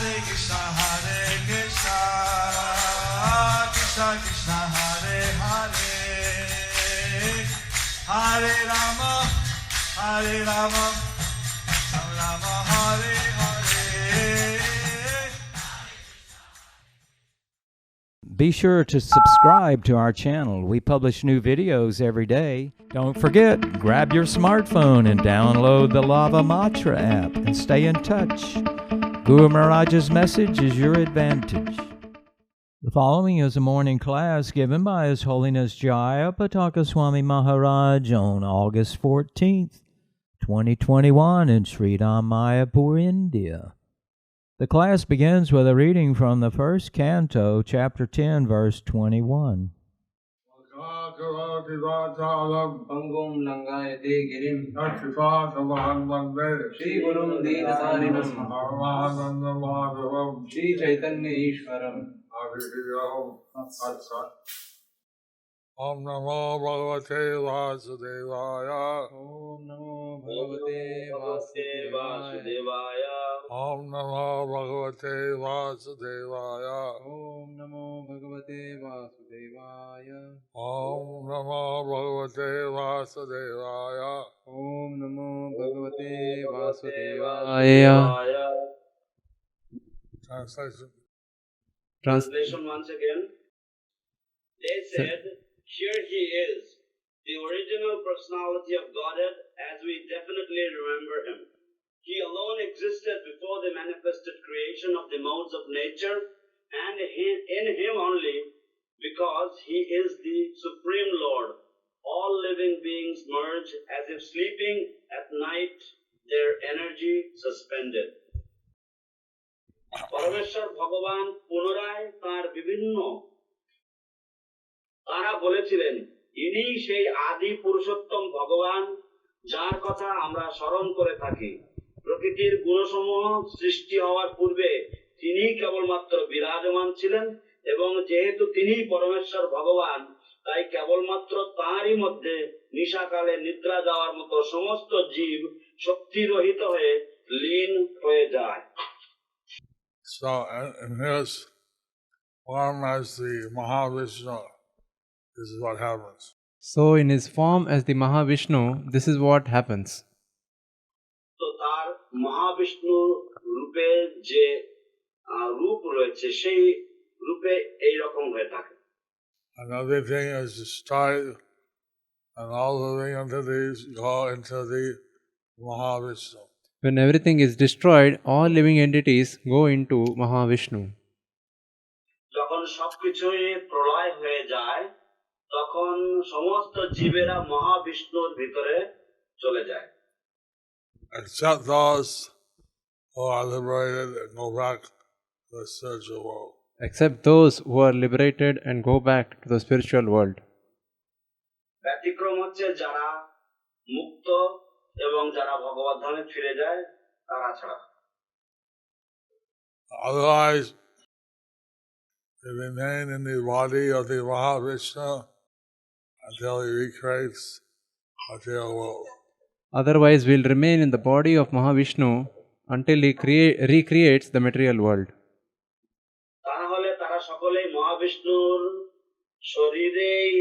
Hare Krishna, Krishna Krishna, Hare Hare, Hare Rama, Rama Rama, Hare Hare. Be sure to subscribe to our channel. We publish new videos every day. Don't forget, grab your smartphone and download the Lava Matra app and stay in touch. Guru Maharaj's message is your advantage. The following is a morning class given by His Holiness Jayapataka Swami Maharaj on August 14th, 2021 in Sridham, Mayapur, India. The class begins with a reading from the first canto, chapter 10, verse 21. Pangum langayate girim Shri Gurum Deenasarinam Shri Chaitanya Ishwaram. Om Namo Bhagavate Vasudevaya. Om Namo Bhagavate Vasudevaya. Om Namo Bhagavate Vasudevaya. Om Namo Bhagavate Vasudevaya. Om Namo Bhagavate Vasudevaya. Om Namo Bhagavate Vasudevaya. Translation. Once again. They said, here he is, the original personality of Godhead as we definitely remember him. He alone existed before the manifested creation of the modes of nature, and in him only, because he is the Supreme Lord. All living beings merge as if sleeping at night, their energy suspended. Parameshwar Bhagavan পুনরায় তার বিভিন্ন তারা বলেছিলেন, ইনি সেই আদি পুরুষোত্তম ভগবান যার কথা আমরা স্মরণ করে থাকি। প্রকৃতির গুণসমূহ সৃষ্টি হওয়ার পূর্বে তিনি কেবলমাত্র বিরাজমান ছিলেন এবং যেহেতু তিনি পরমেশ্বর ভগবান, তাই কেবলমাত্র তাঁরই মধ্যে নিশাকালে নিদ্রা যাওয়ার মতো সমস্ত জীব শক্তিরহিত হয়ে লীন হয়ে যায়। So, in his form as the Mahavishnu, this is what happens. So, in his form as the Mahavishnu, this is what happens. তো তার মহাবিষ্ণু রূপে যে রূপ রয়েছে সেই রূপে এই রকম হয়ে থাকে। And everything is destroyed, and all living entities go into the Mahavishnu. When everything is destroyed, all living entities go into Mahavishnu. যখন সবকিছুই প্রলয় হয়ে যায়, তখন সমস্ত জীবেরা মহাবিষ্ণুর ভিতরে চলে যায়। Except those who are liberated and go back to the spiritual world. Except those who are liberated and go back to the spiritual world. ব্যতিক্রম হচ্ছে যারা মুক্ত এবং যারা ভগবত ধামে ফিরে যায় তারা ছাড়া। Otherwise, they remain in the body of the Mahavishnu until he recreates material world. Otherwise, we'll remain in the body of Mahavishnu until he recreates the material world. তাহলে তারা সকলেই মহাবিষ্ণুর শরীরেই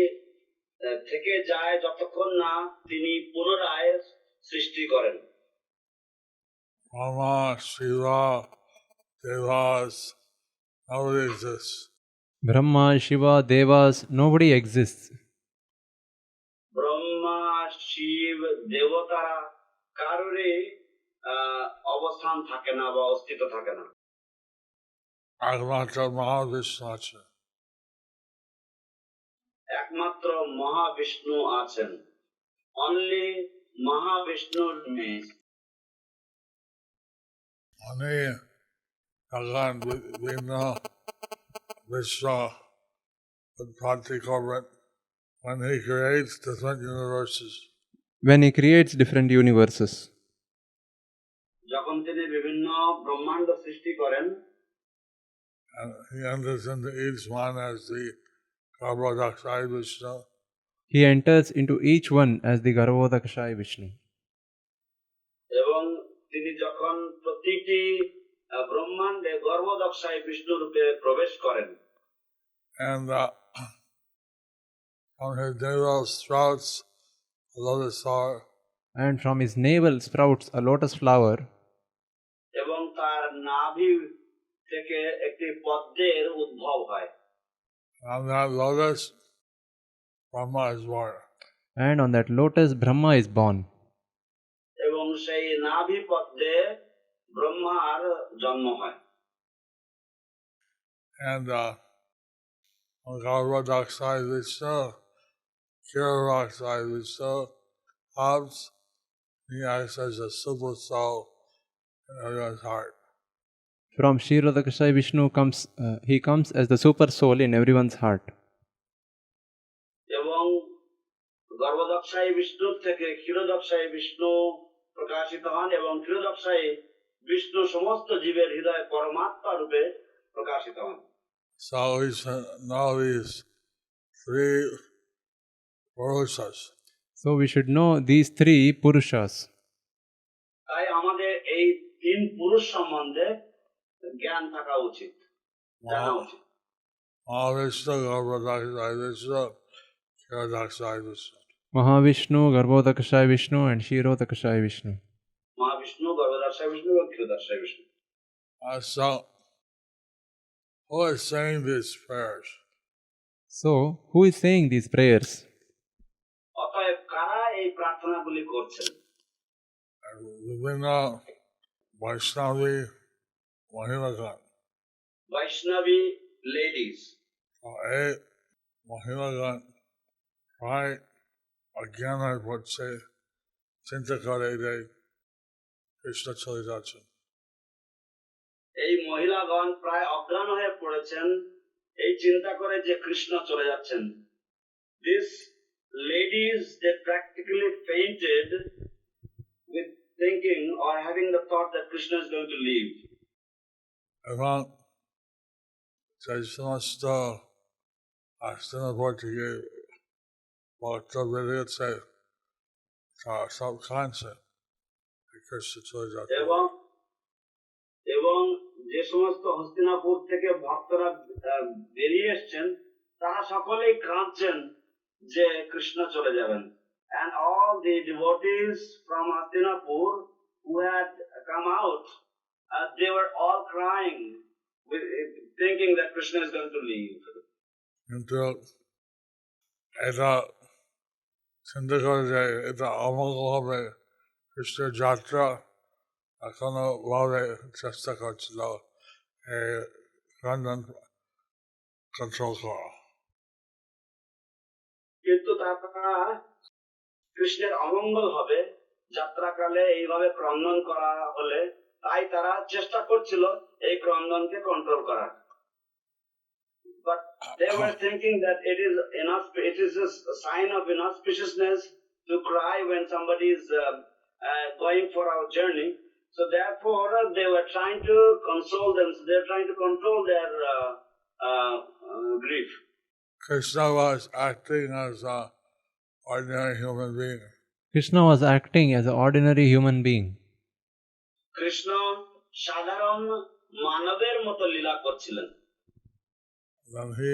থেকে যায় যতক্ষণ না তিনি পুনরায় সৃষ্টি করেন। Brahma, Shiva, Devas, nobody exists. Brahma, Shiva, Devas, nobody exists. Brahma, Shiva, দেবতারা কারোরই অবস্থান থাকে না বা অস্তিত্ব থাকে না। একমাত্র Mahavishnu আছে। একমাত্র মহাবিষ্ণু আছেন। Only Mahavishnu remains. Oni Bhagavan Vishnu Vishnu Bhakti Government when he creates different universes. When he creates different universes. যখন তিনি বিভিন্ন ব্রহ্মাণ্ড সৃষ্টি করেন, And he enters into each one as the Garbhodakshaya Vishnu. He enters into each one as the Garbhodakshaya Vishnu. এবং তিনি যখন প্রতিটি ব্রহ্মাণ্ডে গর্ভদক্ষায় বিষ্ণু রূপে প্রবেশ করেন। And from his navel sprouts a lotus flower. And from his navel sprouts a lotus flower, এবং তার নাভি থেকে একটি পদ্মের উদ্ভব হয়। On that lotus, Brahma is born. and on that lotus Brahma is born. এবং সেই নাভি পদ্মে ব্রহ্মার জন্ম হয়। And on Garbhodaksai Vishnu, Kiravaksai Vishnu, Hobbs, he acts as a super soul in everyone's heart. From Kshirodakashayi Vishnu he comes as the super soul in everyone's heart. এবং গর্ভদক্ষায় বিষ্ণু থেকে ক্ষীরোদক্ষায় বিষ্ণু প্রকাশিত হন এবং ক্ষীরোদক্ষায় বিষ্ণু সমস্ত জীবের হৃদয়ে পরমাত্মা রূপে প্রকাশিত হন। So we should know these three Purushas. So we should know these three Purushas. তাই আমাদের এই তিন পুরুষ সম্বন্ধে জ্ঞান থাকা উচিত, জানা উচিত। Mahavishnu, Garbhodaksai Vishnu, Kiradaksai Vishnu. Mahavishnu, Garbhodakashayi Vishnu and Kshirodakashayi Vishnu. Mahavishnu, গর্ভদক্ষায় Vishnu এবং ক্ষীরোদক্ষায় Vishnu. So, who is saying these prayers? So, who is saying these prayers? অতএব কারা এই প্রার্থনাগুলি করছেন? বিভিন্ন Vaishnavi Mahimagan. বৈষ্ণবী লেডিজ। এই Mahimagan প্রায় অজ্ঞানের পড়ছে, চিন্তা করে যে কৃষ্ণ চলে যাচ্ছেন। এই মহিলাগণ প্রায় অজ্ঞান হয়ে পড়েছেন এই চিন্তা করে যে কৃষ্ণ চলে যাচ্ছেন। These ladies, they practically fainted with thinking or having the thought that Krishna is going to leave. এবং সেই সমস্ত আস্তানাপর থেকে ভক্ত বেরিয়েছে তারা সব কাঁদছে কৃষ্ণ চলে যাচ্ছে। এবং যে সমস্ত হস্তিনাপুর থেকে ভক্তরা বেরিয়ে এসছেন তারা সকলেই কাঁদছেন যে কৃষ্ণ চলে যাবেন। And all the devotees from Hastinapur who had come out, they were all crying, thinking that Krishna is going to leave. কিন্তু এটা চিন্তা করে যে এটা অমঙ্গল হবে কৃষ্ণের যাত্রা, এখনো ভাবে চেষ্টা করছিল এই রন্ধন কন্ট্রোল করা। কিন্তু তারা কৃষ্ণের অমঙ্গল হবে যাত্রাকালে এইভাবে ক্রন্দন করা হলে, তাই তারা চেষ্টা করছিল এই ক্রন্দনকে কন্ট্রোল করার। But they were thinking that it is a sign of inauspiciousness to cry when somebody is going for our journey. So therefore, they were trying to console them. So they were trying to control their grief. Krishna was acting as an ordinary human being. Krishna was acting as an ordinary human being. Krishna সাধারণ মানবের মতো লীলা করছিলেন। Then he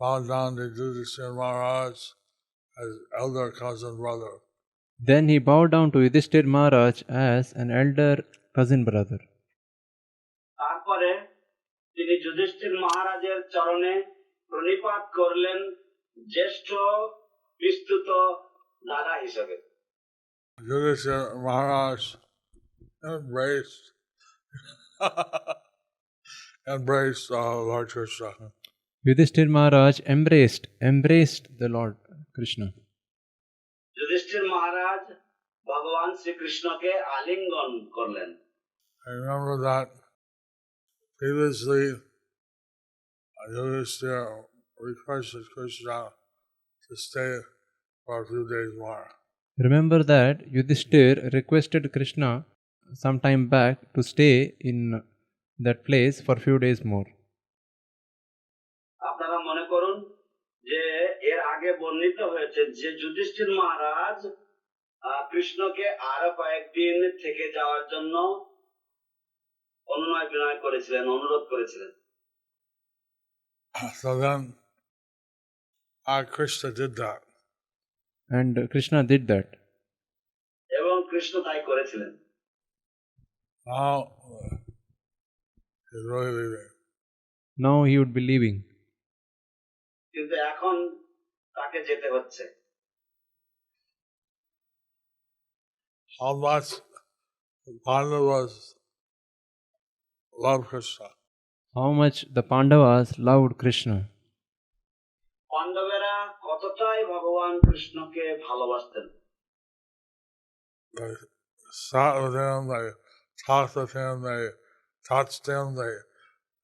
bowed down to Yudhishthira Maharaj as elder cousin brother. Then he bowed down to Yudhishthir Maharaj as an elder cousin brother. তারপরে তিনি যুধিষ্ঠির মহারাজের চরণে প্রণিপাত করলেন জ্যেষ্ঠ বিস্তুত দাদা হিসেবে। Yudhishthira Maharaj embraced Lord Krishna. Yudhishthir Maharaj embraced the Lord Krishna. Yudhishthir মহারাজ ভগবান শ্রীকৃষ্ণকে আলিঙ্গন করলেন। I remember that previously Yudhishthira requested Krishna to stay for a few days more. Remember that Yudhishthir requested Krishna some time back to stay in that place for few days more. আপনারা মনে করুন যে এর আগে বর্ণিত হয়েছে যে যুধিষ্ঠির মহারাজ কৃষ্ণকে আরো কয়েকদিন থেকে যাওয়ার জন্য অনুনয় বিনয় করেছিলেন, অনুরোধ করেছিলেন। So then Krishna did that. And Krishna did that. এবং কৃষ্ণ তাই করেছিলেন। Now he's really leaving. Now he would be leaving. কিন্তু এখন তাকে যেতে হচ্ছে। How much the Pandavas love Krishna. How much the Pandavas loved Krishna. পাণ্ডবেরা কতটাই ভগবান কৃষ্ণকে ভালোবাসতেন। They sat with him, they talked with him, they touched him, they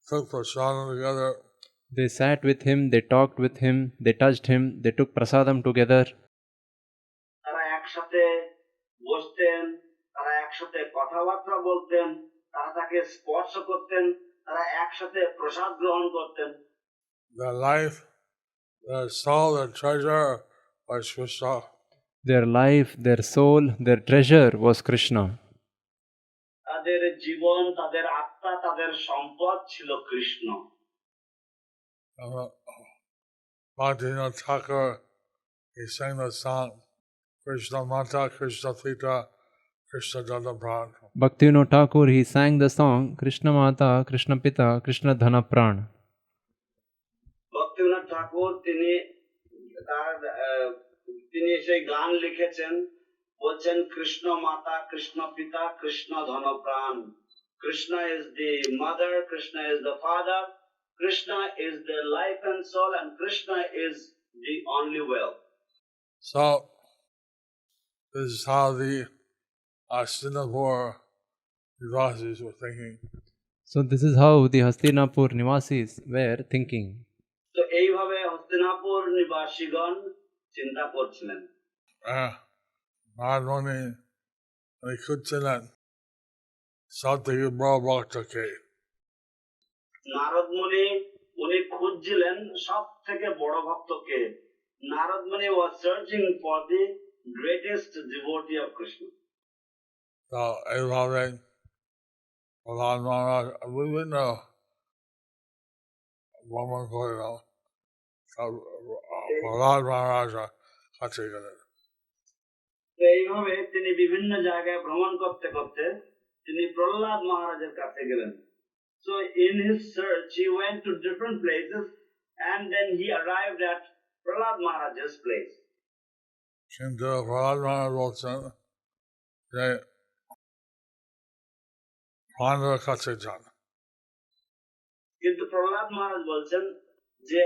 took prasadam together. They sat with him, they talked with him, they touched him, they took prasadam together. তারা একসাথে বসতেন, তারা একসাথে কথাবার্তা বলতেন, তারা তাকে স্পর্শ করতেন, তারা একসাথে প্রসাদ গ্রহণ করতেন। Their life, their soul, their treasure was Krishna. Their life, their soul, their treasure was Krishna. তাদের জীবন, তাদের আত্মা, তাদের সম্পদ ছিল Krishna. Bhaktivinoda Thakur, he sang the song, Krishna Mata, Krishna Pita, Krishna Dana Pran. Bhaktivinoda Thakur, he sang the song Krishna Mata, Krishna Pita, Krishna Dhana Pran. Bhaktivinod ঠাকুর তিনি সেই গান লিখেছেন, বলছেন কৃষ্ণ মাতা, কৃষ্ণ পিতা, কৃষ্ণ ধন প্রাণ। Krishna is the mother, Krishna is the father, Krishna is the life and soul, and Krishna is the only will. So, this is how the Hastinapur Nivasis were thinking. So this is how the Hastinapur Nivasis were thinking. তো এইভাবে হস্তিনাপুর নিবাসীগণ চিন্তা করছিলেন। Narad-muni, they খুঁজছিলেন সব থেকে বড় ভক্তকে। নারদ মুনি উনি খুঁজছিলেন সব থেকে বড় ভক্তকে। নারদ মুনি was searching for the greatest devotee of Krishna. তো এইভাবে প্রহ্লাদ মহারাজ বিভিন্ন ভ্রমণ করল, প্রহ্লাদ মহারাজ কাছে গেলেন। তো এইভাবে তিনি বিভিন্ন জায়গায় ভ্রমণ করতে করতে তিনি প্রহ্লাদ মহারাজের কাছে গেলেন। So in his search he went to different places and then he arrived at Prahlad Maharaj's place. কিন্তু প্রহ্লাদ মহারাজ বলছেন যে পাণ্ডবের কাছে যান। কিন্তু প্রহ্লাদ মহারাজ বলছেন যে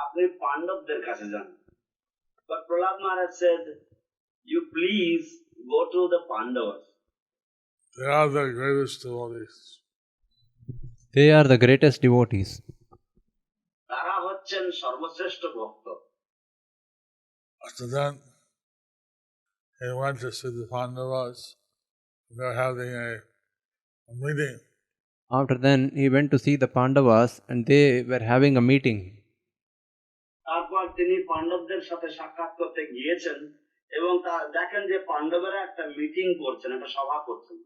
আপনি পাণ্ডবদের কাছে যান। But Prahlad Maharaj said, you please go to the Pandavas. They are the greatest devotees. They are the greatest devotees. তারা হচ্ছেন সর্বশ্রেষ্ঠ ভক্ত। So then he went to see the Pandavas. They're having a meeting. After then, he went to see the Pandavas and they were having a meeting. তারপর তিনি পাণ্ডবদের সাথে সাক্ষাৎ করতে গিয়েছেন এবং দেখেন যে পাণ্ডবেরা একটা মিটিং করছেন, একটা সভা করছেন।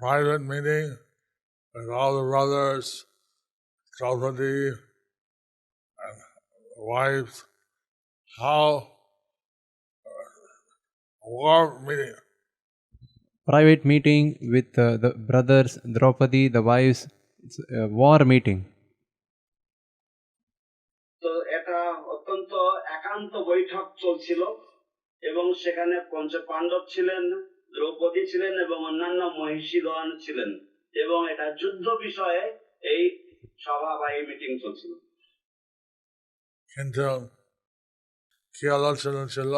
Private meeting with all the brothers, Draupadi, and wives. How war meeting. Private meeting with the brothers, Draupadi, the wives. It's a war meeting. তো এটা অত্যন্ত একান্ত বৈঠক চলছিল এবং সেখানে পঞ্চ পাণ্ডব ছিলেন, দ্রৌপদী ছিলেন এবং অন্যান্য মহিষীগণ ছিলেন এবং এটা যুদ্ধ বিষয়ে এই সভা বা এই মিটিং চলছিল। কিন্তু কি আলোচনা ছিল?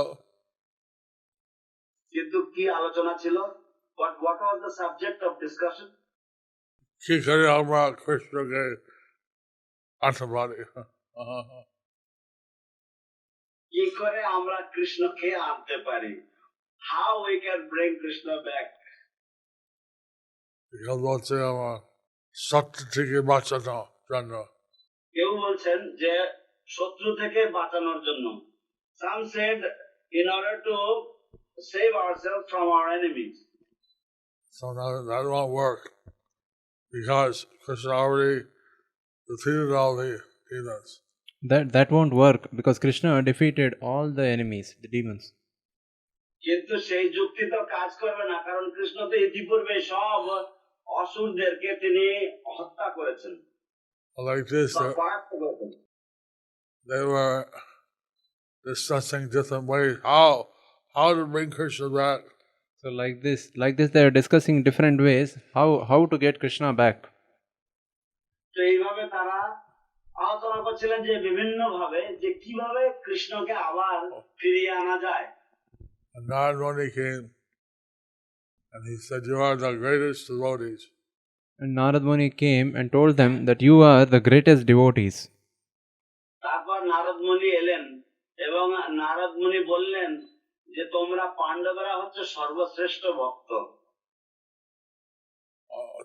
কিন্তু কি আলোচনা ছিল? What was the subject of discussion? কি করে আমরা কৃষ্ণকে আনতে পারি? কি করে আমরা কৃষ্ণকে আনতে পারি? How we can bring Krishna back? কেউ বলছে আমার শত্রু থেকে বাঁচানোর জন্য। কেউ বলছেন যে শত্রু থেকে বাঁচানোর জন্য। Some said in order to save ourselves from our enemies. So now that won't work because Krishna already defeated all the demons. That won't work because Krishna defeated all the enemies, the demons. কিন্তু সেই যুক্তি তো কাজ করবে না, কারণ কৃষ্ণ তো ইতিপূর্বে সব অসুরদেরকে তিনি হত্যা করেছেন, Like this, পরাস্ত করেছেন। they were discussing different ways how to bring Krishna back. So like this they are discussing different ways how to get Krishna back. তো এইভাবে তারা আলোচনা করছিলেন যে বিভিন্ন ভাবে যে কিভাবে কৃষ্ণকে আবার ফিরিয়ে আনা যায়। And Narad Muni came and he said, "You are the greatest devotees." And Narad Muni came and told them that you are the greatest devotees. তারপর নারদ মুনি এলেন এবং নারদ মুনি বললেন যে তোমরা পাণ্ডবরা হচ্ছে সর্বশ্রেষ্ঠ ভক্ত।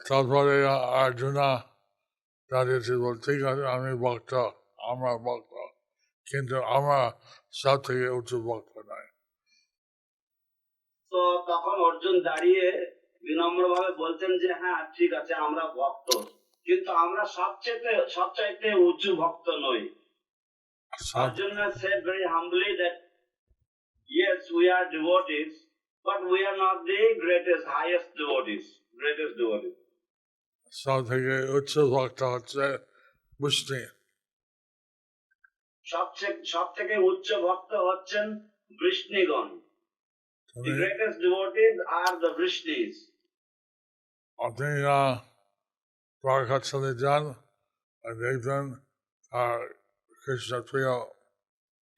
তারপরে Arjuna দাঁড়িয়েছে বলতে, ঠিক আছে আমি ভক্ত, আমরা ভক্ত, কিন্তু আমরা সব থেকে উচ্চ ভক্ত নাই। তো তখন অর্জুন দাঁড়িয়ে বিনম্রভাবে বলছেন যে হ্যাঁ ঠিক আছে আমরা ভক্ত, কিন্তু আমরা সবচাইতে উঁচু ভক্ত নই। Arjuna said very humbly that yes, we are devotees, but we are not the highest devotees, greatest devotees. সব থেকে উচ্চ ভক্ত হচ্ছে বিষ্ণু। সব থেকে উচ্চ ভক্ত হচ্ছেন বৃষ্ণিগণ। The greatest devotees are the Vrishnis. আপনি দ্বারকা চলে যান আর দেখবেন কৃষ্ণ প্রিয়।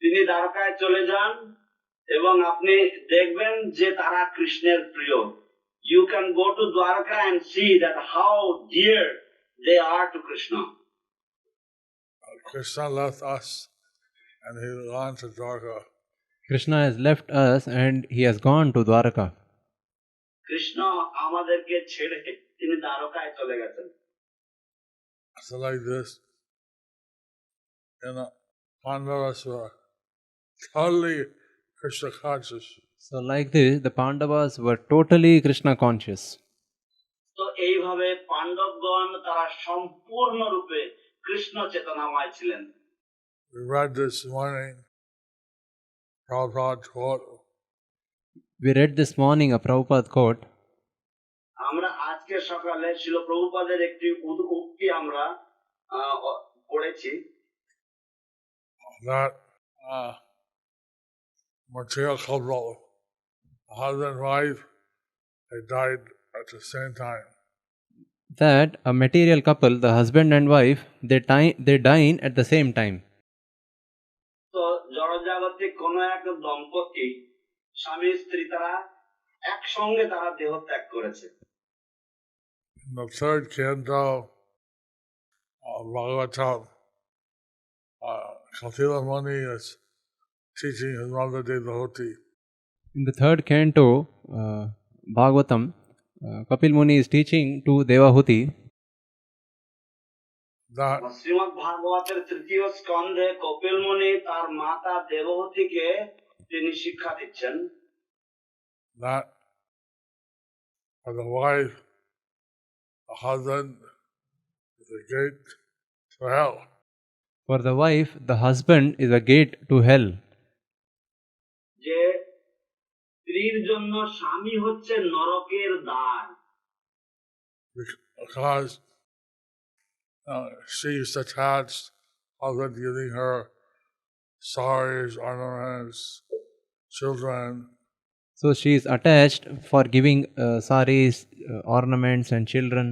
তিনি দ্বারকায় চলে যান এবং আপনি দেখবেন যে তারা কৃষ্ণের প্রিয়। You can go to Dwarka and see that how dear they are to Krishna. Krishna left us and he went to Dwarka. Krishna has left us and he has gone to Dwarka. Krishna আমাদেরকে ছেড়ে তিনি দ্বারকায় চলে গেছেন। So like this, Pandavas were totally Krishna conscious. So like this, the Pandavas were totally Krishna conscious. তো এইভাবে পাণ্ডবগণ তারা সম্পূর্ণরূপে কৃষ্ণ চেতনাময় ছিলেন। We read this morning, Prabhupada quote. We read this morning a Prabhupada quote. আমরা আজকে সকালে শিল প্রভুপাদের একটি উক্তি আমরা পড়েছি, That material couple, husband and wife, they died at the same time. That a material couple, the husband and wife, they dine at the same time. তো জড়জাগতিক কোন এক দম্পতি স্বামী স্ত্রী তারা একসঙ্গে তারা দেহ ত্যাগ করেছে। In the third canto of Bhagavatam, Kapila Muni is teaching his mother Devahoti. In the third canto, Bhagavatam, Kapil Muni is teaching to Devahuti That Shrimad ভাগবতের তৃতীয় স্কন্ধে কপিল মুনি তার মাতা দেবহূতিকে তিনি শিক্ষা দিচ্ছেন that for the wife, the husband is a gate to hell. For the wife, the husband is a gate to hell. যে স্ত্রীর জন্য স্বামী হচ্ছে নরকের দ্বার। Because she's attached, husband giving her saris, ornaments, children. So she is attached for giving saris, ornaments and children.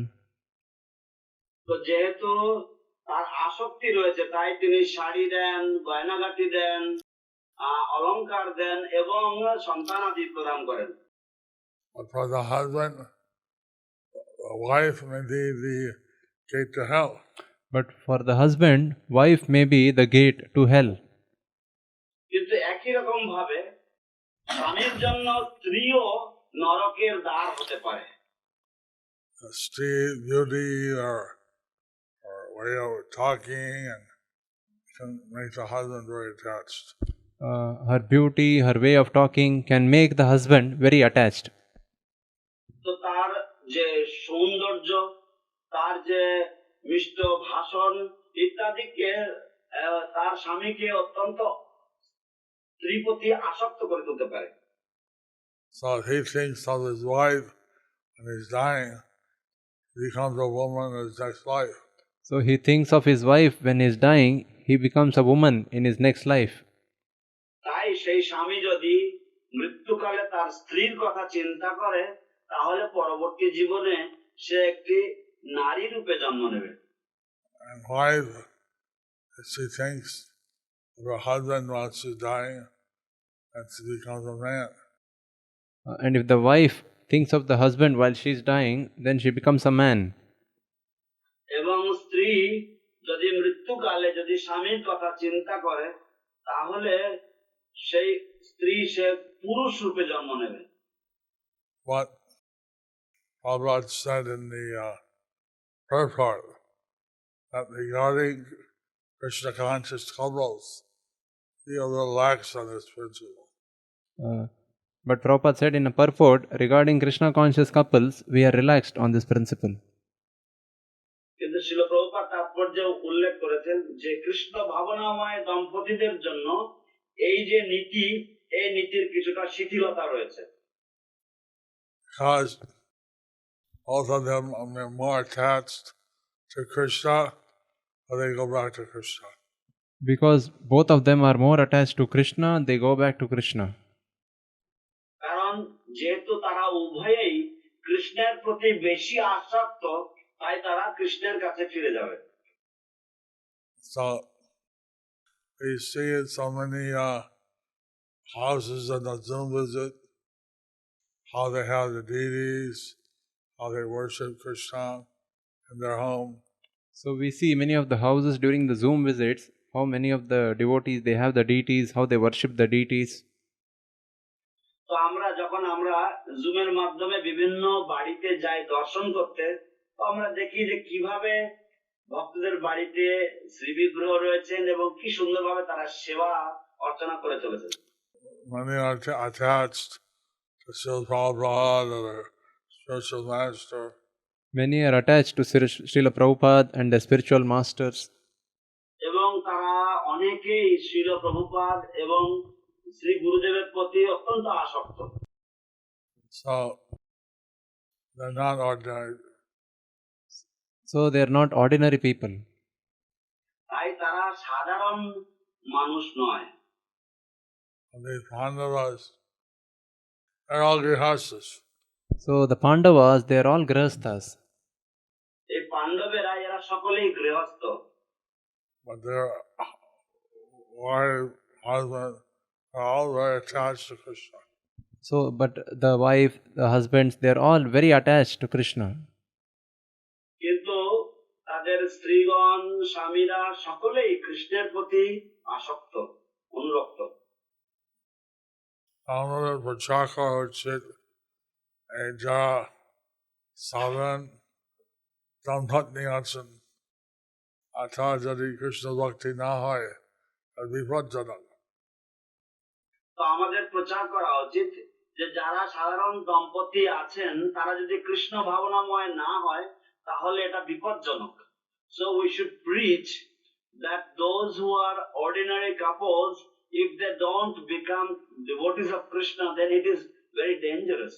তো যেহেতু তার আসক্তি রয়েছে তাই তিনি শাড়ি দেন, গয়নাগাটি দেন, অলংকার দেন এবং সন্তানাদি প্রদান করেন। But for the husband, the wife may be the gate to hell. But for the husband, wife may be the gate to hell. কিন্তু একই রকম ভাবে স্বামীর জন্য স্ত্রীও নরকের দ্বার হতে পারে। Steve, beauty, or way of talking, and can make the husband very attached. Her beauty, her way of talking can make the husband very attached. তো তার যে সৌন্দর্য, তার যে মিষ্ট ভাষণ ইত্যাদিকে তার স্বামীকে অত্যন্ত স্ত্রীর প্রতি আসক্ত করে তুলতে পারে। So if he thinks of his wife and he's dying, he becomes a woman in his next life. So he thinks of his wife when he is dying, he becomes a woman in his next life. তাই সেই স্বামী যদি মৃত্যুকালে তার স্ত্রীর কথা চিন্তা করে, তাহলে পরবর্তী জীবনে সে একটি নারী রূপে জন্ম নেবে। And wife, if she thinks of her husband while she's dying, and she becomes a man. And if the wife thinks of the husband while she is dying, then she becomes a man. এবং স্ত্রী যদি মৃত্যুকালে যদি স্বামীর কথা চিন্তা করে, তাহলে সেই স্ত্রী সে পুরুষ রূপে জন্ম নেবে। What Prabhupada said in the purport, that regarding Krishna conscious couples, we are relax on this principle. But Prabhupada said in a purport, regarding Krishna conscious couples, we are relaxed on this principle. কিন্তু শিল প্রভুপাদ তাৎপর্য উল্লেখ করেছেন যে কৃষ্ণ ভাবনাময় দম্পতিদের জন্য এই যে নীতি, এই নীতির কিছুটা শিথিলতা রয়েছে। Because both of them are more attached to Krishna, or they go back to Krishna. Because both of them are more attached to Krishna, they go back to Krishna. কারণ যেহেতু তারা উভয়েই কৃষ্ণের প্রতি বেশি আসক্ত, তাই তারা কৃষ্ণের কাছে ফিরে যাবে। So we see in so many houses on the Zoom visit how they have the deities, how they worship Krishna in their home. So we see many of the houses during the Zoom visits, how many of the devotees, they have the deities, how they worship the deities. তো যখন আমরা জুমের মাধ্যমে বিভিন্ন বাড়িতে যাই দর্শন করতে, তো আমরা দেখি যে কিভাবে ভক্তদের বাড়িতে শ্রীবিগ্রহ রয়েছেন এবং কি সুন্দরভাবে তারা সেবা অর্চনা করে চলেছেন। Many are attached to Srila Prabhupada or their spiritual master. Many are attached to Srila Prabhupada and the spiritual masters. এবং তারা অনেকেই শ্রীল প্রভুপাদ এবং শ্রী গুরুদেবের প্রতি অত্যন্ত আসক্ত। So they're not ordinary. So they are not ordinary people. তাই তারা সাধারণ মানুষ নয়। And the Pandavas, they're all grihastas. So the Pandavas, they are all grihasthas. এই পাণ্ডবেরা এরা সকলেই গৃহস্থ। But their wife, husband are all very attached to Krishna. So, but the wife, the husbands, they are all very attached to Krishna. কিন্তু তাদের স্ত্রীগণ, স্বামীরা সকলেই কৃষ্ণের প্রতি আসক্ত, অনুরক্ত। আমাদের প্রচার করা হচ্ছে এই যারা সাধারণ দম্পতি আছেন, আর তারা যদি কৃষ্ণ ভক্তি না হয় তার বিপজ্জনক। তো আমাদের প্রচার করা উচিত যে যারা সাধারণ দম্পতি আছেন তারা যদি কৃষ্ণ ভাবনাময় না হয় তাহলে এটা বিপজ্জনক। So we should preach that those who are ordinary couples, if they don't become devotees of Krishna, then it is very dangerous.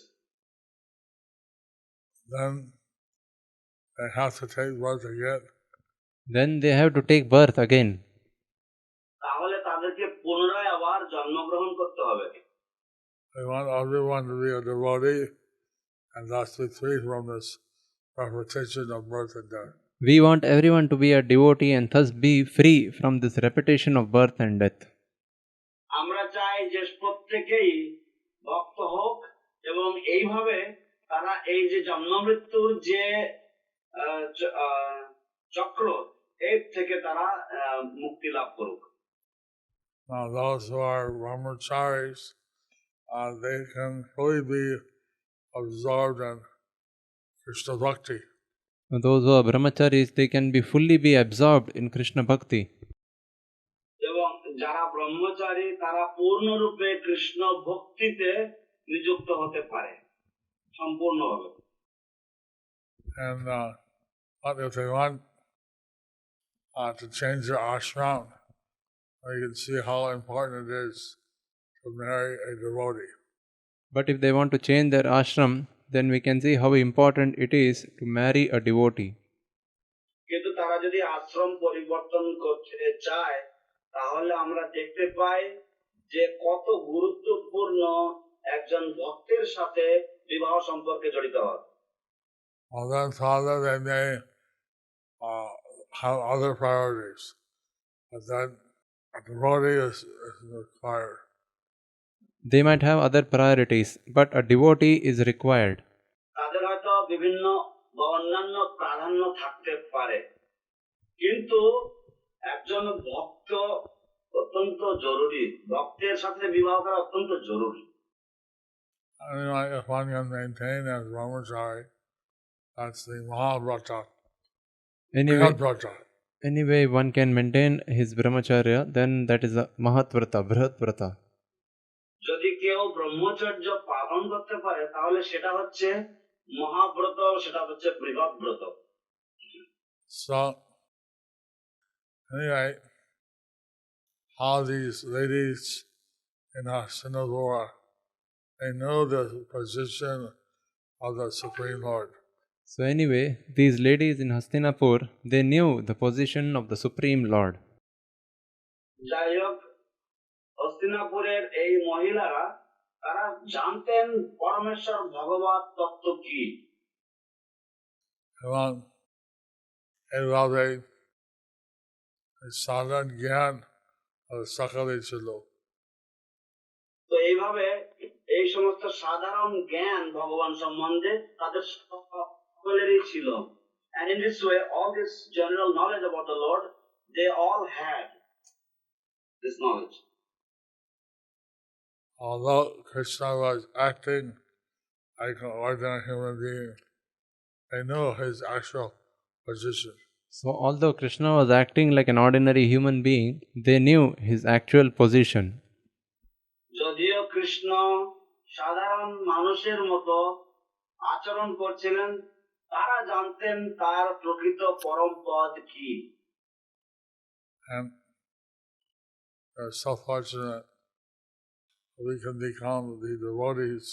Then they have to take birth again. Then they have to take birth again. তাহলে তাদেরকে পুনরায় আবার জন্মগ্রহণ করতে হবে। They want everyone to be a devotee and thus be free from this repetition of birth and death. We want everyone to be a devotee and thus be free from this repetition of birth and death. আমরা চাই যে প্রত্যেকেই ভক্ত হোক এবং এইভাবে তারা এই যে জন্ম মৃত্যুর যে চক্র, এর থেকে তারা মুক্তি লাভ করুক। Now those who are brahmacharis, they can fully be absorbed in Krishna bhakti. Those who are brahmacharis, they can be fully be absorbed in Krishna bhakti. এবং যারা ব্রহ্মচারী তারা পূর্ণরূপে কৃষ্ণ ভক্তিতে নিযুক্ত হতে পারে সম্পূর্ণভাবে। And but if they want to change their ashram, you can see how important it is to marry a devotee. But if they want to change their ashram, then we can see how important it is to marry a devotee. কিন্তু তারা যদি আশ্রম পরিবর্তন করতে চায় তাহলে আমরা দেখতে পাই যে কত গুরুত্বপূর্ণ একজন ভক্তের সাথে বিবাহ সম্পর্কে জড়িত হওয়া। Well, then Father, they may have other priorities, but then a devotee is required. They might have other priorities, but a devotee is required. তাদের হয়তো বিভিন্ন বা অন্যান্য প্রাধান্য থাকতে পারে, কিন্তু একজন ভক্ত অত্যন্ত জরুরি, ভক্তের সাথে বিবাহ করা অত্যন্ত জরুরি। Anyway, if one can maintain as brahmachari, that's the Mahavrata. Anyway, one can maintain his brahmacharya, then that is a Mahatvrata, Brihatvrata. যদি কেউ ব্রহ্মচর্য পালন করতে পারে তাহলে সেটা হচ্ছে মহাব্রত, সেটা হচ্ছে বৃহৎ ব্রত। So, anyway, how these ladies in Hastinapura, they know the position of the Supreme Lord. So anyway, these ladies in Hastinapur, they knew the position of the Supreme Lord. যাই হোক, হস্তিনাপুরের এই মহিলারা তারা জানতেন পরমেশ্বর ভগবত তত্ত্ব কি। এবং এইভাবে সাধারণ জ্ঞান সকালে ছিল। তো এইভাবে এই সমস্ত সাধারণ জ্ঞান ভগবান সম্বন্ধে তাদের সকলেরই ছিল। And in this way, all this general knowledge about the Lord, they all had this knowledge. Although Krishna was acting like an ordinary human being, they knew his actual position. So although Krishna was acting like an ordinary human being, they knew his actual position. যদিও কৃষ্ণ সাধারণ মানুষের মতো আচরণ করছিলেন, তারা জানতেন তার প্রকৃত পরম পদ কি। And we're so fortunate we can become the devotees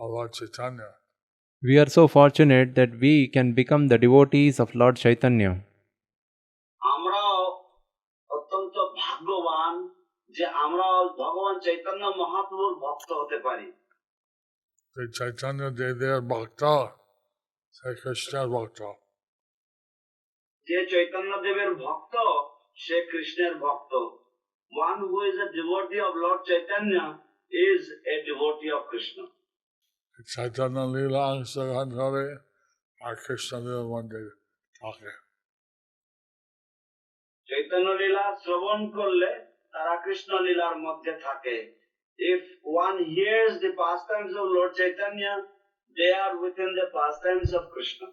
of Lord Chaitanya. We are so fortunate that we can become the devotees of Lord Chaitanya. আমরাও অত্যন্ত ভাগ্যবান যে আমরাও ভগবান চৈতন্য মহাপ্রভুর ভক্ত হতে পারি। The Chaitanya Dev Bhakta, Sri Krishna Bhakta. যে চৈতন্য দেবের ভক্ত সে কৃষ্ণের ভক্ত। One who is a devotee of Lord Chaitanya is a devotee of Krishna. Chaitanya Leela Angsaghantare are Krishna Leela one day talking. Chaitanya লীলা শ্রবণ করলে তারা কৃষ্ণ লীলার মধ্যে থাকে। If one hears the pastimes of Lord Chaitanya, they are within the pastimes of Krishna.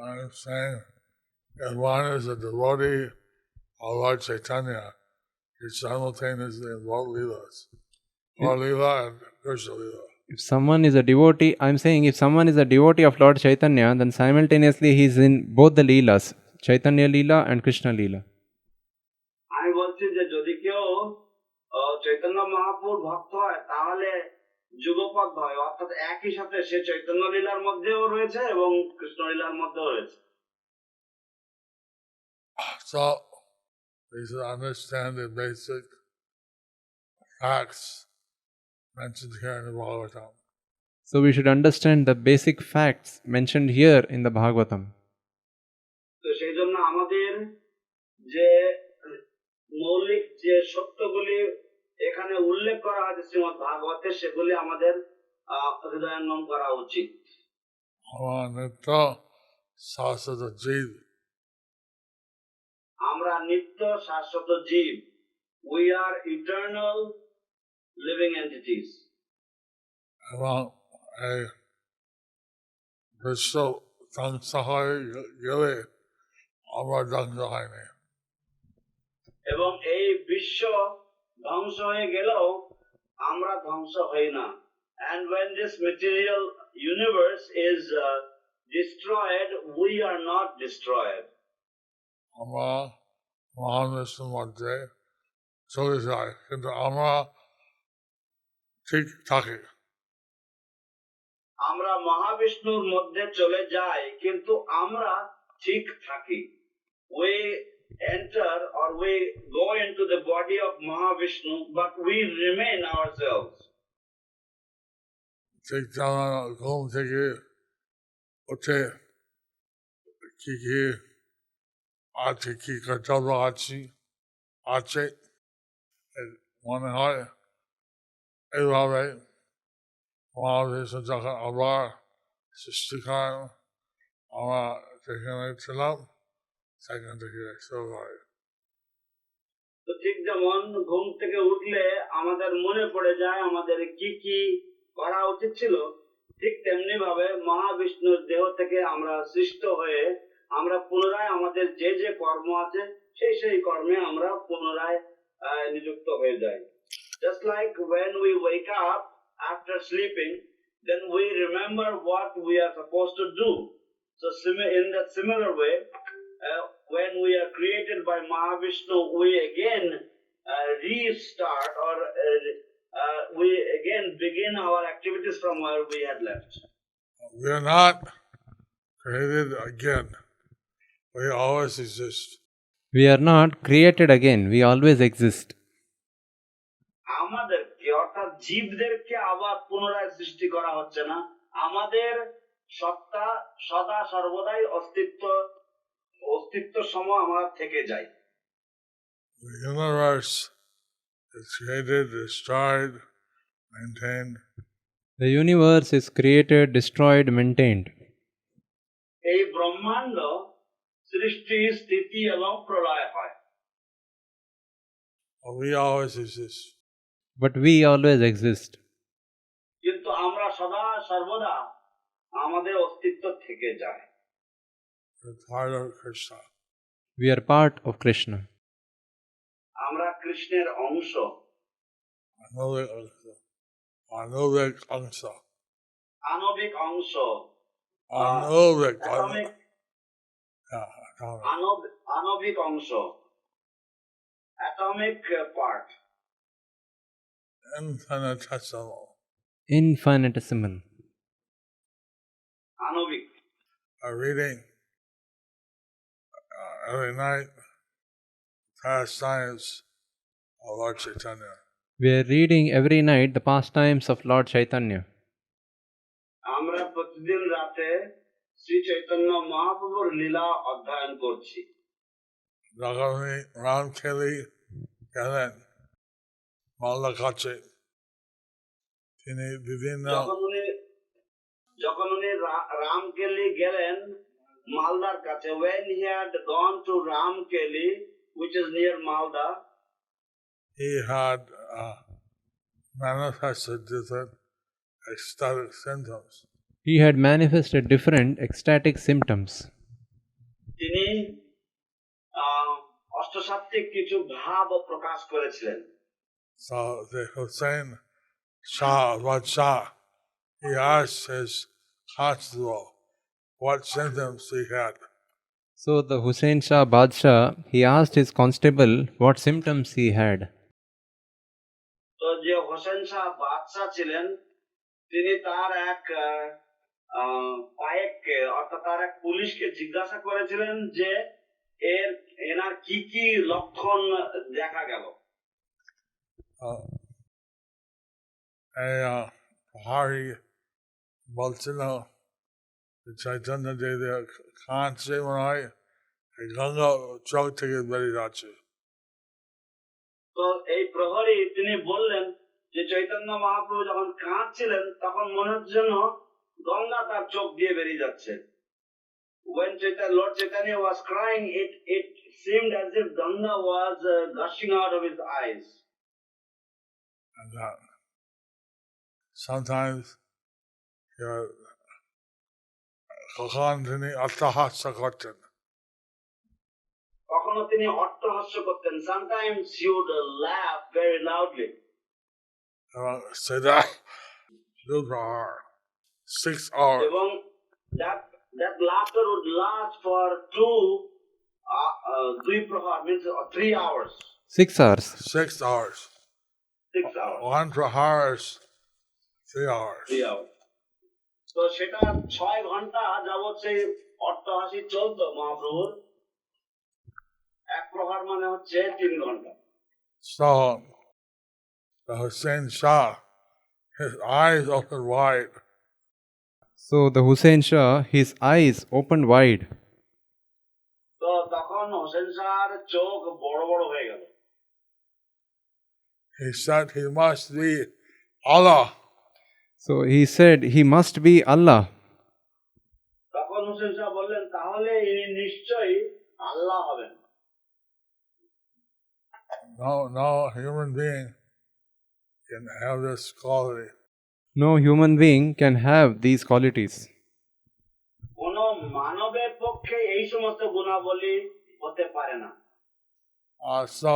I'm saying if one is a devotee of Lord Chaitanya, he's simultaneously in both Leelas. Lord Leela and Krishna Leela. If someone is a devotee, I am saying if someone is a devotee of Lord Chaitanya, then simultaneously he is in both the Leelas, Chaitanya Leela and Krishna Leela. আমি বলছি যে যদি কেউ চৈতন্য মহাপ্রভুর ভক্ত হয় তাহলে যুগপৎ হয়, অর্থাৎ একই সাথে সে চৈতন্য লীলার মধ্যেও রয়েছে এবং কৃষ্ণ লীলার মধ্যেও রয়েছে। So we should understand the basic facts mentioned here in the Bhagavatam. So we should understand the basic facts mentioned here in the Bhagavatam. তো সেই জন্য আমাদের যে মৌলিক যে সত্যগুলি এখানে উল্লেখ করা হয়েছে শ্রীমদ ভাগবতে, সেগুলি আমাদের হৃদয়ঙ্গম করা উচিত। আমরা নিত্য শাশ্বত জীব। We are eternal living entities. এবং এই বিশ্ব ধ্বংস হয়ে গেলে আমরা ধ্বংস হয়নি। এবং এই বিশ্ব ধ্বংস হয়ে গেলেও আমরা ধ্বংস হই না। And when this material universe is destroyed, we are not destroyed. আমরা মহাবিষ্ণুর মধ্যে চলে যাই, কিন্তু আমরা ঠিক থাকি। আমরা মহাবিষ্ণুর মধ্যে চলে যাই, কিন্তু আমরা ঠিক থাকি। We enter or we go into the body of Mahavishnu, but we remain ourselves. ঠিক যেমন ঘুম থেকে উঠে কি কি আছে, কি কর্তব্য আছে মনে হয়, এইভাবে মহাবিষ্ণু যখন আবার সৃষ্টি করেন, আমরা যেখানে ছিলাম সেখান থেকে শুরু হয়। তো ঠিক যেমন ঘুম থেকে উঠলে আমাদের মনে পড়ে যায় আমাদের কি কি করা উচিত ছিল, ঠিক তেমনি ভাবে মহাবিষ্ণুর দেহ থেকে আমরা সৃষ্ট হয়ে আমরা পুনরায় আমাদের যে যে কর্ম আছে সেই কর্মে আমরা পুনরায় নিযুক্ত হয়ে যাই। Just like when we wake up after sleeping, then we remember what we are supposed to do. So in that similar way, when we are created by Mahavishnu, we again restart or we again begin our activities from where we had left. We are not created again. We always exist. We are not created again, we always exist. আমাদেরকে অর্থাৎ জীবদেরকে আবার পুনরায় সৃষ্টি করা হচ্ছে না, আমাদের সত্তা সদা সর্বদাই অস্তিত্ব সম আমরা থেকে যাই। The universe is created, destroyed, maintained. The universe is created, destroyed, maintained. এই ব্রহ্মাণ্ড সৃষ্টি স্থিতি এবং প্রলয় হয়। We always exist. But we always exist. কিন্তু আমরা সদা সর্বদা আমাদের অস্তিত্ব থেকে যায়। We're part of Krishna. We are part of Krishna. আমরা কৃষ্ণের অংশ। Anovik Angsa. আণবিক অংশ। Anovik. Atomic- Yeah, atomic. আণবিক অংশ। Atomic part. Infinitesimal. Infinitesimal. আণবিক। Reading every night pastimes of Lord Chaitanya. We are reading every night the pastimes of Lord Chaitanya. আমরা প্রতিদিন রাতে শ্রী চৈতন্য মহাপ্রভুর লীলা অধ্যয়ন করছি। Raghavani Ramkeli gelen Malda kaçı. তিনি বিভিন্ন যখন উনি রামকেলি গেলেন মালদার কাছে, when he had gone to Ramkeli, which is near Malda, he had manifested different ecstatic symptoms. He had manifested different ecstatic symptoms. তিনি অষ্টসাত্ত্বিক কিছু ভাব প্রকাশ করেছিলেন। So the Hussein Shah Badshah, he asked his constable what symptoms he had. So the Hussein Shah Badshah, he asked his constable what symptoms he had. তো যে হোসেন শাহ বাদশাহ ছিলেন, তিনি তার এক পায়েককে অর্থাৎ তার এক পুলিশকে জিজ্ঞাসা করেছিলেন যে এনার কি কি লক্ষণ দেখা গেল। পাহাড়ি বলছিল চৈতন্য দেবের কাঁদছে মনে হয় গঙ্গা চোখ থেকে বেরিয়ে যাচ্ছে। তো এই প্রহরী তিনি বললেন যে চৈতন্য মহাপ্রভু যখন কাঁদছিলেন তখন মনে হচ্ছে যেন গঙ্গা তার চোখ দিয়ে বেরিয়ে যাচ্ছে। When Lord Chaitanya was crying, it seemed as if Ganga was gushing out of his eyes. And sometimes কখন তিনি অট্টহাস্য করতেন। কখনো তিনি অট্টহাস্য করতেন। Sometimes he would laugh very loudly. এবং সেটা 6 hours. এবং that laughter would last for three prahar, means 3 hours. 6 hours. 6 hours. 6 hours. 1 prahar is 3 hours. 3 hours. তো সেটা 6 ঘন্টা যাবৎ সেই অট্টহাসি চলতো মহাপ্রভুর। এক প্রহার মানে হচ্ছে 3 ঘন্টা। So the Hussein Shah, his eyes opened wide. So the Hussein Shah, his eyes opened wide. তো তখন হোসেন শাহর চোখ বড় বড় হয়ে গেল। He said he must be Allah. So he said, he must be Allah. তখন হোসেন শাহ বললেন, তাহলে ইনি নিশ্চয়ই আল্লাহ হবেন। No human being can have this quality. No human being can have these qualities. কোন মানবের পক্ষে এই সমস্ত গুণাবলী হতে পারে না। So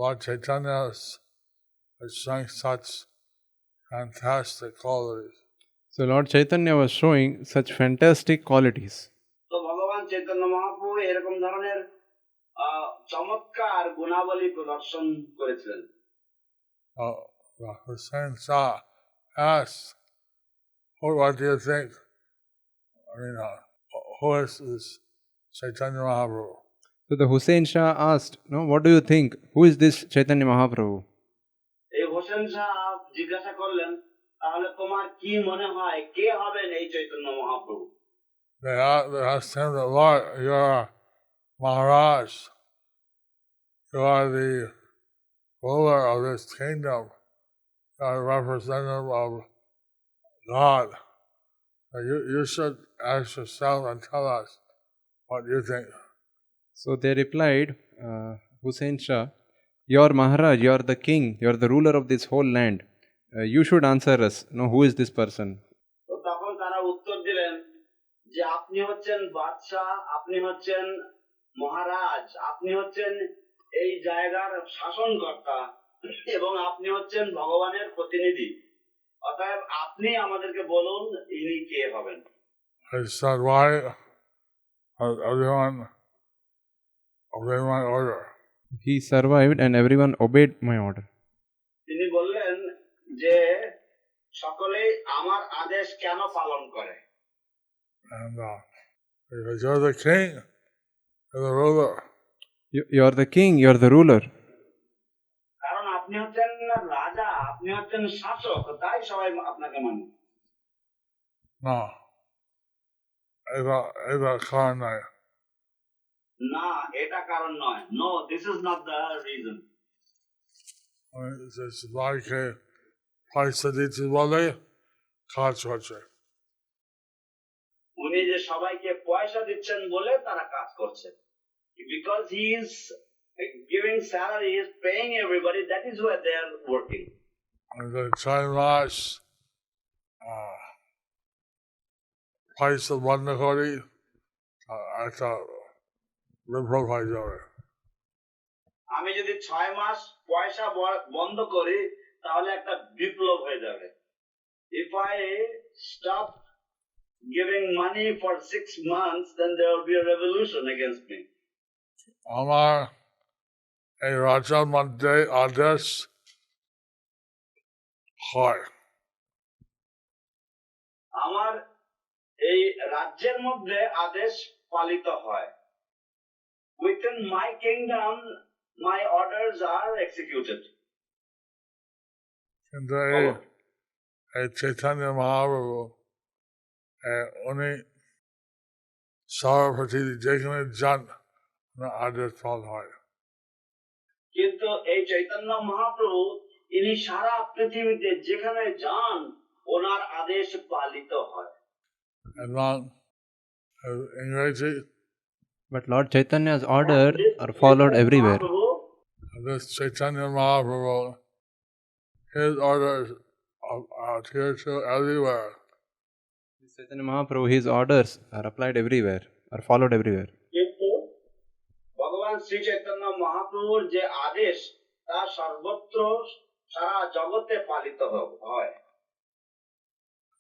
Lord Chaitanya is showing such fantastic qualities. So Lord Chaitanya was showing such fantastic qualities. তো ভগবান চৈতন্য মহাপ্রভু এরকম ধরনের চমৎকার গুণাবলী প্রদর্শন করেছিলেন। Hussein Shah asked, what do you think? I mean, who is this Chaitanya Mahaprabhu? So the Hussein Shah asked, no, what do you think? Who is this Chaitanya Mahaprabhu? এই হোসেন শাহ জিজ্ঞাসা করলেন, তাহলে তোমার কি মনে হয় কে হবেন এই Chaitanya Mahaprabhu? They asked him, the Lord, you are Maharaj. You are the ruler of this kingdom. You are a representative of God. You should ask yourself and tell us what you think. So they replied, Hussein Shah, you are Maharaj, you are the king, you are the ruler of this whole land. You should answer us. No, who is this person? তো তখন তারা উত্তর দিলেন যে আপনি হচ্ছেন বাদশাহ, আপনি হচ্ছেন মহারাজ, আপনি হচ্ছেন এই জায়গার শাসনকর্তা এবং আপনি হচ্ছেন ভগবানের প্রতিনিধি। অতএব আপনি আমাদেরকে বলুন ইনি কে হবেন। I said, why everyone obey my order? He survived and everyone obeyed my order. তিনি বললেন যে সকলেই আমার আদেশ কেন পালন করে? And because you're the king, you're the ruler. You are the king, you are the ruler. কারণ আপনি হচ্ছেন রাজা, আপনি হচ্ছেন শাসক, তাই সবাই আপনাকে মানে। No. এটা কারণ নয়। না, এটা কারণ নয়। No, this is not the reason. সবাইকে পয়সা দিতে বলে কাজ করছে। উনি যে সবাইকে পয়সা দিচ্ছেন বলে তারা কাজ করছে। Because he is giving salary, he is paying everybody, that is why they are working. The Chinese পয়সা বন্ধ করি একটা বিপ্লব হয়ে যাবে। আমি যদি 6 মাস পয়সা বন্ধ করি তাহলে একটা বিপ্লব হয়ে যাবে। If I stop giving money for 6 months, then there will be a revolution against me. আমার এই রাজ্যের মধ্যে আদেশ হয়। আমার এই রাজ্যের মধ্যে আদেশ পালিত হয়। Within my kingdom, my orders are executed. কিন্তু এই চৈতন্য মহাপ্রভু উনি সর্বপ্রতি যেখানে যান আদেশ পালন হয়। কিন্তু এই চৈতন্য মহাপ্রভু ইনি সারা পৃথিবীতে যেখানে যান ওনার আদেশ পালিত হয়। এবং ইংরেজি But Lord Chaitanya's order are followed everywhere. This Chaitanya Mahaprabhu, his orders adhere to everywhere. This Chaitanya Mahaprabhu, his orders are applied everywhere, are followed everywhere. কিন্তু ভগবান শ্রী চৈতন্য মহাপ্রভুর যে আদেশ তা সর্বত্র সারা জগতে পালিত হয়।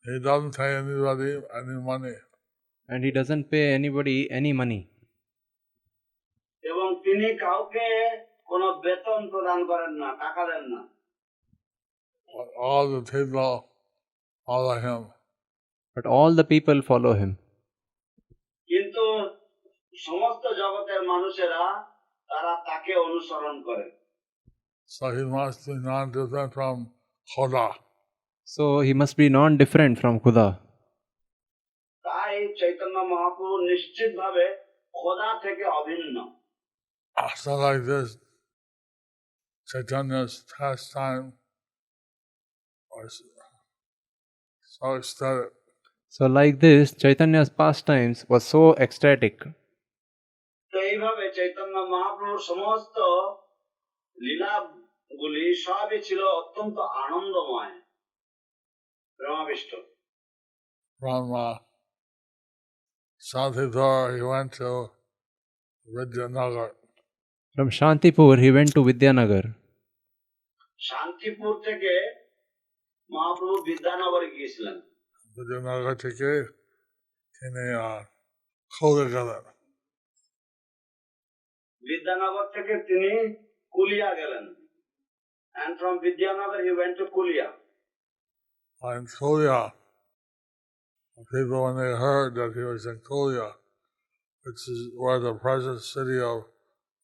He doesn't pay anybody any money. and he doesn't pay anybody any money. এবং তিনি কাউকে কোনো বেতন প্রদান করেন না, টাকা দেন না। But all the people follow him. But all the people follow him. কিন্তু সমস্ত জগতের মানুষেরা তারা তাকে অনুসরণ করে। So he must be non-different from Khuda. So he must be non-different from Khuda. তাই চৈতন্য মহাপ্রভু নিশ্চিতভাবে খোদা থেকে অভিন্ন। So like this, Chaitanya's pastime was so ecstatic. So like this, Chaitanya's pastimes was so ecstatic. তো এইভাবে চৈতন্য মহাপ্রভুর সমস্ত লীলাগুলি সবই ছিল অত্যন্ত আনন্দময়, প্রেমাবিষ্ট। From Shantipur, he went to Vidyanagar. From Shantipur, he went to Vidyanagar. Shantipur থেকে মহাপ্রভু বিদ্যানগরে গিয়েছিলেন। Vidyanagar থেকে তিনি খুলে গেলেন। বিদ্যানগর থেকে তিনি কুলিয়া গেলেন। And from Vidyanagar he went to Kulia. In Kulia, people when they heard that he was in Kulia, which is where the present city of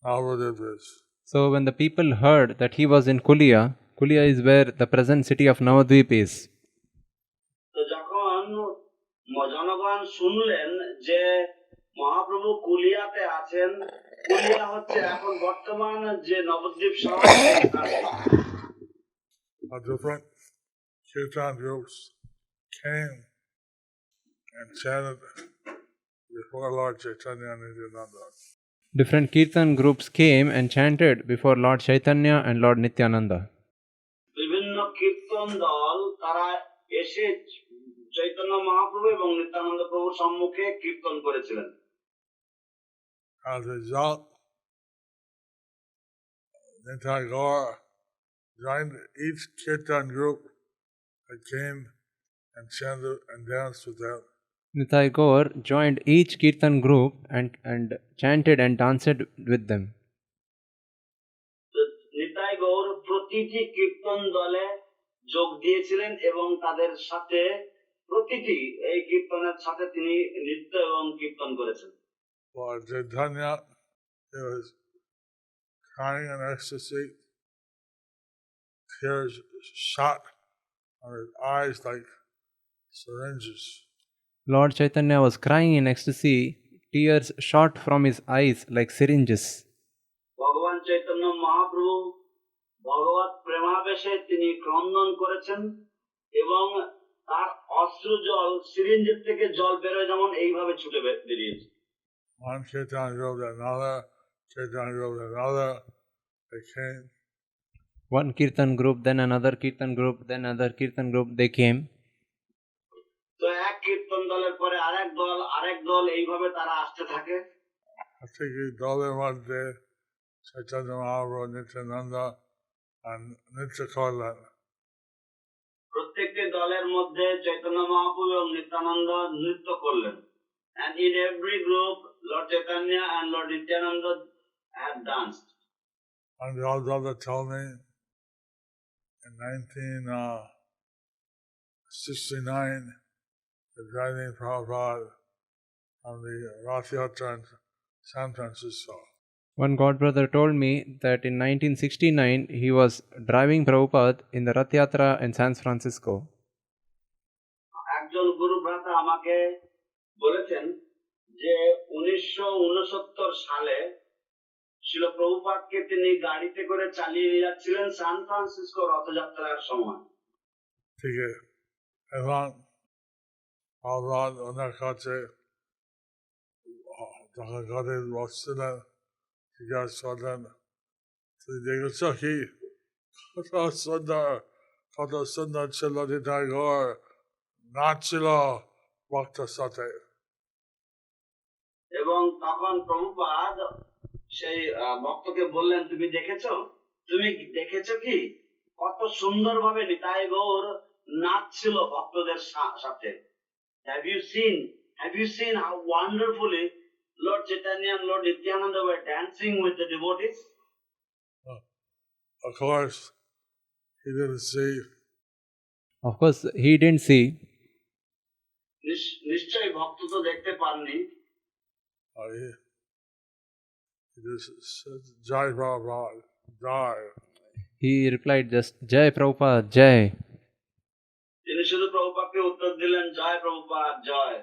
Navadip is. So when the people heard that he was in Kulia, Kulia is where the present city of Navadvip is. তো যখন জনগণ শুনলেন যে মহাপ্রভু কুলিয়াতে আছেন, কুলিয়া হচ্ছে এখন বর্তমান যে নবদ্বীপ শহর, Different kirtan groups came and chanted before Lord Chaitanya and Nityananda. Different kirtan groups came and chanted before Lord Chaitanya and Lord Nityananda. বিভিন্ন কীর্তন দল তারা এসে চৈতন্য মহাপ্রভু এবং নিত্যানন্দ প্রভুর সম্মুখে কীর্তন করেছিলেন। As a result, Nitai Gaur joined each kirtan group that came and chanted and danced with them. Nitai Gaur joined each kirtan group and chanted and danced with them. Nitai Gour প্রতিটি কীর্তন দলে যোগ দিয়েছিলেন এবং তাদের সাথে প্রতিটি এই কীর্তনের সাথে তিনি নৃত্য এবং কীর্তন করেছেন। For Chaitanya, he was crying in ecstasy, tears shot from his eyes like syringes. Lord Chaitanya was crying in ecstasy, tears shot from his eyes like syringes. ভগবান চৈতন্য মহাপ্রভু ভগবৎ প্রেমাবেশে তিনি ক্রন্দন করেছেন এবং তার অশ্রু জল সিরিঞ্জের থেকে জল বেরোয় যেমন এইভাবে ছুটে বেরিয়েছে। One kirtan group, another kirtan group, another. They came. One kirtan group, then another kirtan group, then another kirtan group, they came. তো এক কীর্তন দলের পরে আরেক দল এইভাবে তারা আসতে থাকে। প্রত্যেকটি দলের মধ্যে চৈতন্য মহাপ্রভু নিত্যানন্দ নৃত্য করলেন। প্রত্যেকটি দলের মধ্যে চৈতন্য মহাপ্রভু এবং নিত্যানন্দ নৃত্য করলেন। And in every group, Lord Chaitanya and Lord Nityananda had danced. And the old brother told me in 1969, the driving Prabhupada from the Rath Yatra in San Francisco. One god brother told me that in 1969 he was driving Prabhupada in the Rath Yatra in San Francisco. একজন গুরু ভ্রাতা আমাকে বলেছেন যে 1969 সালে শিল প্রভুপাদকে তিনি গাড়িতে করে চালিয়ে নিয়ে যাচ্ছিলেন সান ফ্রান্সিসকো রথযাত্রার সময়। ঠিক আছে, এবং প্রভুপাদ ওনার কাছে যখন ঘরে বসছিলেন জিজ্ঞাসা করলেন, তুই দেখেছ কি কত সুন্দর ছিল নিতাই গৌর নাচছিল ভক্তের সাথে। এবং তখন প্রভুপাদ সেই ভক্তকে বললেন, তুমি দেখেছো কি কত সুন্দরভাবে নিতাই গৌর নাচছিল ভক্তদের সাথে। Have you seen how wonderfully Lord Chaitanya and Lord Nityananda were dancing with the devotees? Of course, he didn't see. Of course, he didn't see. নিশ্চয়ই ভক্ত তো দেখতে পাননি। He just said, Jai Prabhupada, Jai. He replied just, Jai Prabhupada, Jai. তিনি শুধু প্রভুপাদকে উত্তর দিলেন, জয় প্রভুপাদ জয়।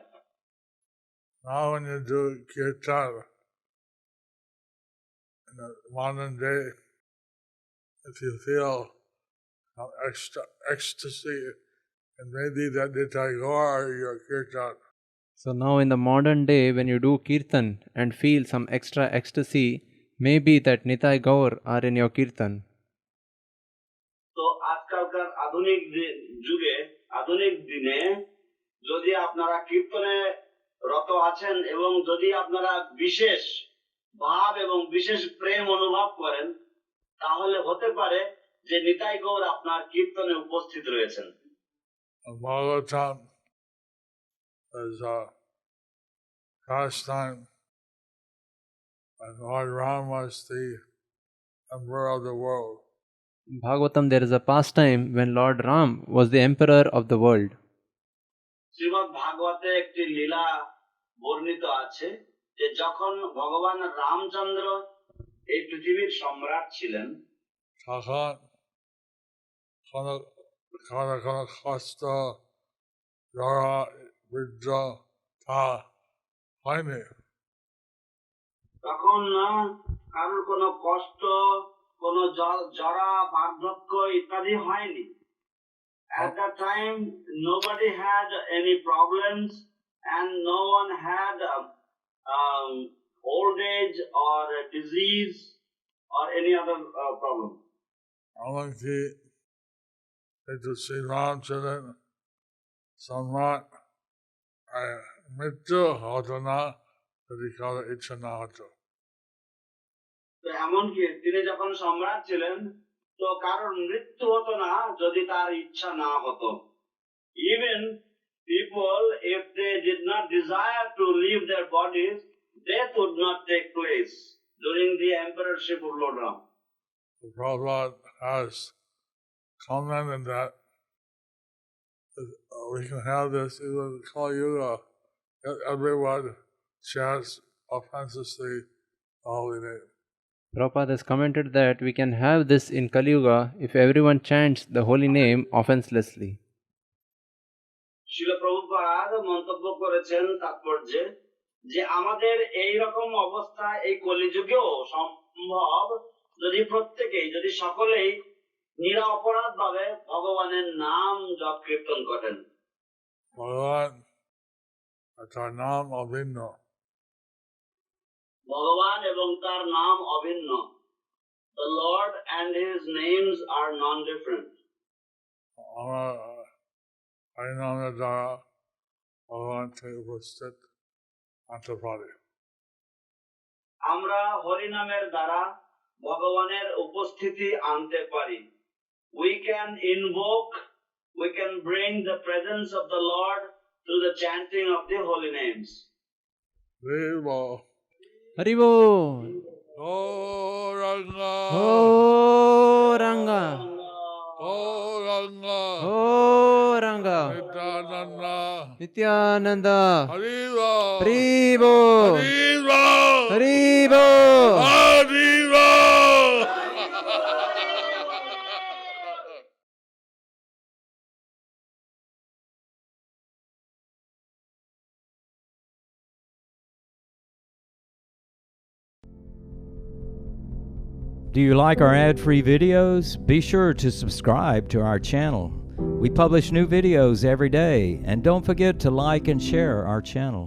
Now when you do kirtan in the modern day, if you feel some extra ecstasy and maybe that Nitai Gaur, your kirtan. So now in the modern day, when you do kirtan and feel some extra ecstasy, maybe that Nitai Gaur are in your kirtan. তো আজকালকার আধুনিক যুগে, আধুনিক দিনে যদি আপনারা কীর্তনে রত আছেন এবং যদি আপনারা বিশেষ ভাব এবং বিশেষ প্রেম অনুভব করেন, তাহলে হতে পারে যে নিতাই গৌর আপনার কীর্তনে উপস্থিত রয়েছেন। Bhagavatam is a pastime when Lord Ram was the emperor of the world. In Bhagavatam, there is a pastime when Lord Ram was the emperor of the world. Shrimad ভাগবতে একটি লীলা বর্ণিত আছে যে যখন ভগবান রামচন্দ্র এই পৃথিবীর সম্রাট ছিলেন, তখন কোন কষ্ট জরা বৃদ্ধ তা হয়নি। তখন কারোর কোনো কষ্ট, কোনো জরা, বার্ধক্য ইত্যাদি হয়নি। At that time, nobody had any problems and no one had old age or disease or any other problem. এমনকি একটু শ্রীরাম ছিলেন সম্রাট, মৃত্যু হতো না যদি কারো ইচ্ছা না হতো। তো এমনকি তিনি যখন সম্রাট ছিলেন তো কারোর মৃত্যু হতো না যদি তার ইচ্ছা না হতো। Even people, if they did not desire to leave their bodies, death would not take place during the emperorship of Lord Ram. Prabhupada has commented that we can have this even Kali Yuga, everyone chants offensively the holy name. Prabhupada has commented that we can have this in Kali Yuga if everyone chants the holy name offenselessly. শিল প্রভুপাদ মন্তব্য করেছেন তাৎপর্যে যে আমাদের এই রকম অবস্থা এই কলিযুগেও সম্ভব যদি প্রত্যেকেই, যদি সকলেই নিরপরাধ ভাবে ভগবানের নাম জপ কীর্তন করেন। ভগবান তার নাম অভিন্ন। ভগবান এবং তার নাম অভিন্ন। The Lord and His names are non-different. আমরা হরিনামের দ্বারা ভগবানকে উপস্থিত আনতে পারি। আমরা হরিনামের দ্বারা ভগবানের উপস্থিতি আনতে পারি। We can invoke, we can bring the presence of the Lord through the chanting of the holy names. Vivo. Haribo. Gauranga. Gauranga. Gauranga. Gauranga. Nityananda. Nityananda. Haribo. Haribo. Haribo. Haribo. Haribo. Do you like our ad-free videos? Be sure to subscribe to our channel. We publish new videos every day, and don't forget to like and share our channel.